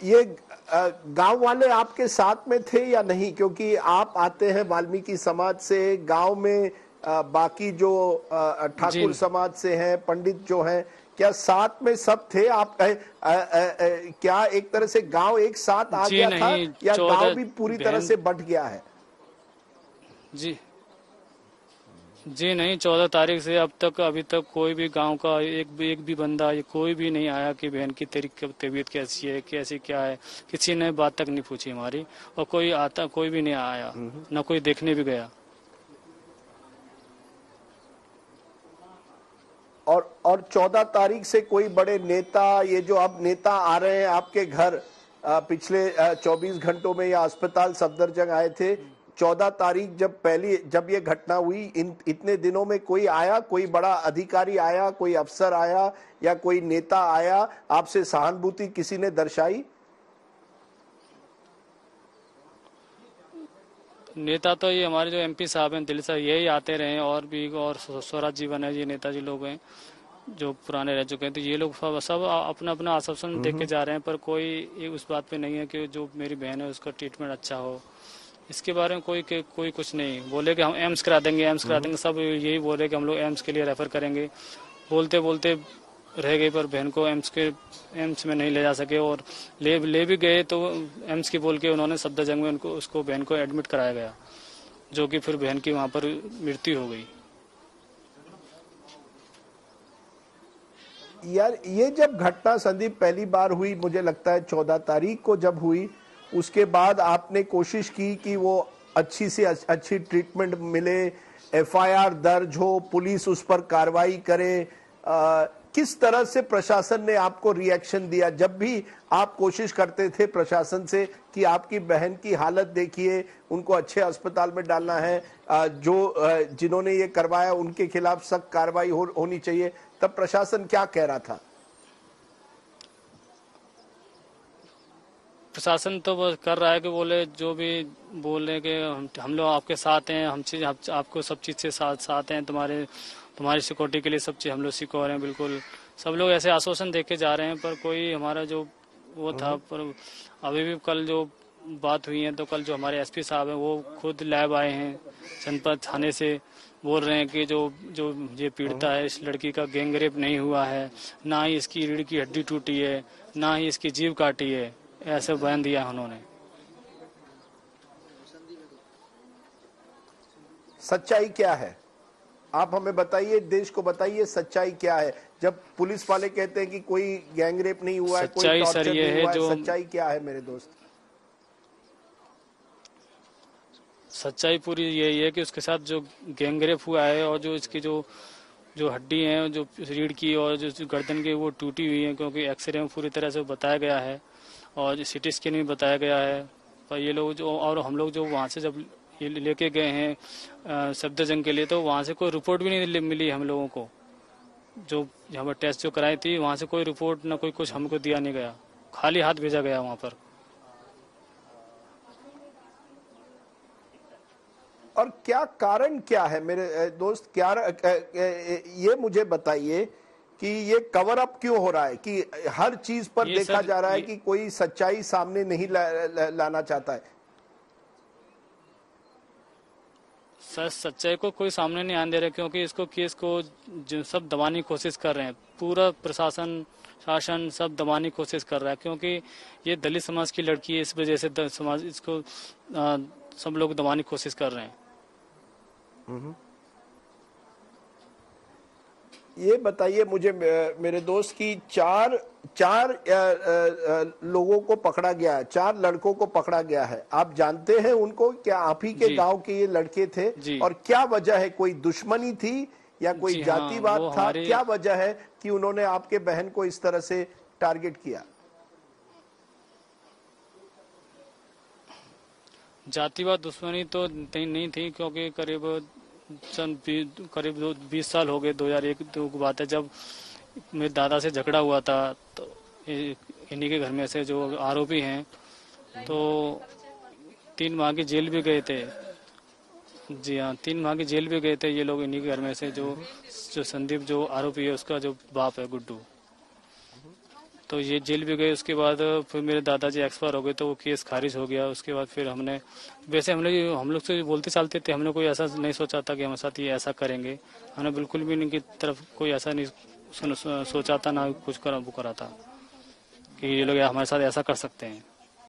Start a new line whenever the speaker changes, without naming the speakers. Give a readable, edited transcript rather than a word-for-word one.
ये गांव वाले आपके साथ में थे या नहीं? क्योंकि आप आते हैं वाल्मीकि समाज से, गांव में बाकी जो
जी
ठाकुर समाज से हैं, पंडित जो हैं, क्या साथ में सब थे? आप क्या एक तरह से गांव एक साथ आ
जी
गया था
नहीं,
या गांव
14
भी पूरी तरह
बहन।
से बंट गया है?
जी जी नहीं, 14 तारीख से अब तक अभी तक कोई भी गांव का एक भी बंदा, ये कोई भी नहीं आया कि बहन की तेरी तबीयत कैसी है, कैसी क्या है। किसी ने बात तक नहीं पूछी हमारी, और कोई भी नहीं आया, ना कोई देखने भी गया।
और 14 तारीख से कोई बड़े नेता, ये जो अब नेता आ रहे हैं आपके घर, पिछले 24 घंटों में या अस्पताल सफदरजंग आए थे, 14 तारीख जब ये घटना हुई, इतने दिनों में कोई आया, कोई बड़ा अधिकारी आया, कोई अफसर आया या कोई नेता आया, आपसे सहानुभूति किसी ने दर्शाई?
नेता तो ये हमारे जो एमपी साहब हैं, दिल्ली से यही आते रहे, और भी, और स्वराज जीवन है, ये नेताजी लोग हैं जो पुराने रह चुके हैं। तो ये लोग सब अपना अपना आश्वासन देख के जा रहे हैं, पर कोई उस बात पे नहीं है कि जो मेरी बहन है उसका ट्रीटमेंट अच्छा हो। इसके बारे में कोई कुछ नहीं बोले कि हम एम्स करा देंगे, एम्स करा देंगे। सब यही बोले कि हम लोग एम्स के लिए रेफर करेंगे। बोलते बोलते रह गई, पर बहन को एम्स में नहीं ले जा सके, और ले भी गए तो एम्स की बोल के उन्होंने सफदरजंग में उसको बहन को एडमिट कराया गया, जो कि फिर बहन की वहाँ पर मृत्यु हो गई।
यार, ये जब घटना संदीप पहली बार हुई, मुझे लगता है 14 तारीख को जब हुई, उसके बाद आपने कोशिश की कि वो अच्छी से अच्छी ट्रीटमेंट मिले, एफआईआर दर्ज हो, पुलिस उस पर कार्रवाई करे। किस तरह से प्रशासन ने आपको रिएक्शन दिया जब भी आप कोशिश करते थे प्रशासन से कि आपकी बहन की हालत देखिए, उनको अच्छे अस्पताल में डालना है, जिन्होंने ये करवाया उनके खिलाफ सख्त कार्रवाई होनी चाहिए, तब प्रशासन क्या कह रहा था?
प्रशासन तो बस कर रहा है कि बोले जो भी बोले कि हम लोग आपके साथ हैं, आपको सब चीज़ से साथ हैं, तुम्हारी सिक्योरिटी के लिए सब चीज़ हम लोग सिक्योर हैं बिल्कुल। सब लोग ऐसे आश्वासन दे के जा रहे हैं, पर कोई हमारा जो वो था, पर अभी भी कल जो बात हुई है, तो कल जो हमारे एसपी साहब हैं वो खुद लैब आए हैं जनपद थाने से, बोल रहे हैं कि जो जो ये पीड़िता है, इस लड़की का गैंग रेप नहीं हुआ है, ना ही इसकी रीढ़ की हड्डी टूटी है, ना ही इसकी जीभ काटी है। ऐसे बयान दिया है उन्होंने।
सच्चाई क्या है? आप हमें बताइए, देश को बताइए, सच्चाई क्या है जब पुलिस वाले कहते हैं कि कोई गैंगरेप नहीं हुआ है, कोई
सच्चाई सर
टॉर्चर
ये
नहीं
है
हुआ है?
जो
सच्चाई क्या है मेरे दोस्त?
सच्चाई पूरी यही है कि उसके साथ जो गैंगरेप हुआ है, और जो इसकी जो जो हड्डी है, जो रीढ़ की और जो गर्दन की, वो टूटी हुई है, क्योंकि एक्सरे में पूरी तरह से बताया गया है, और सिटी स्कैन में बताया गया है। पर ये लोग जो, और हम लोग जो वहाँ से जब ये लेके गए हैं सफदरजंग के लिए, तो वहाँ से कोई रिपोर्ट भी नहीं मिली हम लोगों को। जो यहाँ पर टेस्ट जो कराई थी, वहाँ से कोई रिपोर्ट ना कोई कुछ हमको दिया नहीं गया, खाली हाथ भेजा गया वहाँ पर।
और क्या कारण क्या है मेरे दोस्त? क्या ये मुझे बताइए कि ये कवर अप क्यों हो रहा है कि हर चीज पर देखा जा रहा है कि कोई सच्चाई सामने नहीं लाना चाहता है?
सर, सच्चाई को कोई सामने नहीं आने दे रहा, क्योंकि इसको केस को जो सब दबाने की कोशिश कर रहे हैं। पूरा प्रशासन, शासन सब दबाने की कोशिश कर रहा है, क्योंकि ये दलित समाज की लड़की है, इस वजह से समाज इसको सब लोग दबाने की कोशिश कर रहे हैं।
ये बताइए मुझे मेरे दोस्त की चार लोगों को पकड़ा गया है, 4 लड़कों को पकड़ा गया है। आप जानते हैं उनको? क्या आप ही के गांव के ये लड़के थे? और क्या वजह है? कोई दुश्मनी थी या कोई जातिवाद था? क्या वजह है कि उन्होंने आपके बहन को इस तरह से टारगेट किया?
जातिवाद दुश्मनी तो नहीं थी, क्योंकि करीब 20 साल हो गए, 2001 की बात है, जब मेरे दादा से झगड़ा हुआ था, तो इन्हीं के घर में से जो आरोपी हैं, तो 3 माह की जेल भी गए थे। जी हाँ, 3 माह की जेल भी गए थे ये लोग, इन्हीं के घर में से। जो संदीप जो आरोपी है, उसका जो बाप है गुड्डू। तो ये जेल भी गए। उसके बाद फिर मेरे दादाजी एक्सपायर हो गए तो वो केस खारिज हो गया। उसके बाद फिर हमने वैसे हम लोग से बोलते चालते थे, हमने कोई ऐसा नहीं सोचा था कि हमारे साथ ये ऐसा करेंगे। हमने बिल्कुल भी इनकी तरफ कोई ऐसा नहीं सोचा था, ना कुछ करा वो करा था कि ये लोग हमारे साथ ऐसा कर सकते हैं।